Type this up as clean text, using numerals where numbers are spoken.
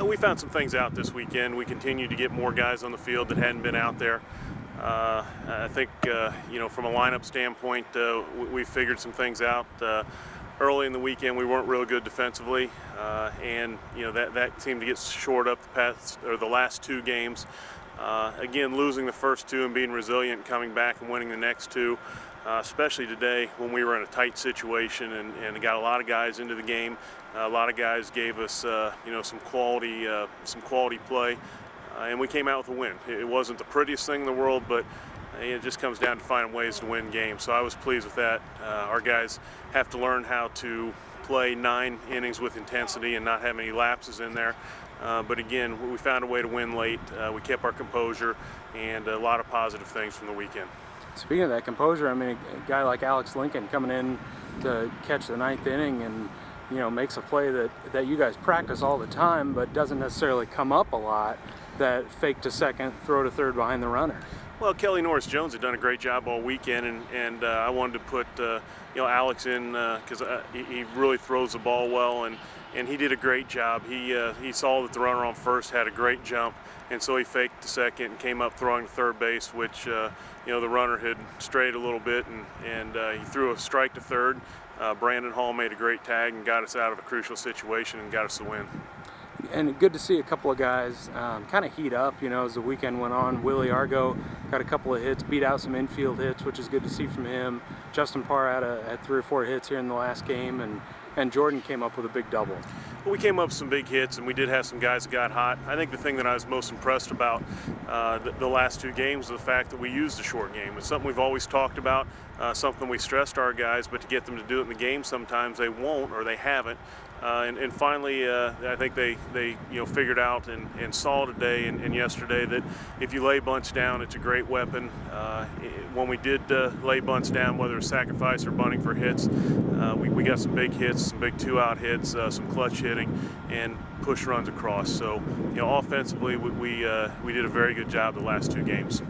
We found some things out this weekend. We continue to get more guys on the field that hadn't been out there. I think, from a lineup standpoint, we figured some things out. Early in the weekend, we weren't real good defensively, and that seemed to get shored up the last two games. Again, losing the first two and being resilient, coming back and winning the next two. Especially today when we were in a tight situation and got a lot of guys into the game. A lot of guys gave us some quality play, and we came out with a win. It wasn't the prettiest thing in the world, but it just comes down to finding ways to win games. So I was pleased with that. Our guys have to learn how to play 9 innings with intensity and not have any lapses in there. But again, we found a way to win late. We kept our composure, and a lot of positive things from the weekend. Speaking of that composure, I mean, a guy like Alex Lincoln coming in to catch the 9th inning and makes a play that you guys practice all the time, but doesn't necessarily come up a lot. That fake to second, throw to third behind the runner. Well, Kelly Norris-Jones had done a great job all weekend, and I wanted to put Alex in because he really throws the ball well, and he did a great job. He saw that the runner on first had a great jump, and so he faked to second and came up throwing to third base, which the runner had strayed a little bit, and he threw a strike to third. Brandon Hall made a great tag and got us out of a crucial situation and got us the win. And good to see a couple of guys kind of heat up, as the weekend went on. Willie Argo got a couple of hits, beat out some infield hits, which is good to see from him. Justin Parr had 3 or 4 hits here in the last game, and Jordan came up with a big double. Well, we came up with some big hits, and we did have some guys that got hot. I think the thing that I was most impressed about the last 2 games was the fact that we used the short game. It's something we've always talked about, something we stressed our guys, but to get them to do it in the game, sometimes they won't or they haven't. And finally, I think they figured out and saw today and yesterday that if you lay bunts down, it's a great weapon. When we did lay bunts down, whether it's sacrifice or bunting for hits, we got some big hits, some big 2-out hits, some clutch hitting, and push runs across. So, offensively, we did a very good job the last 2 games.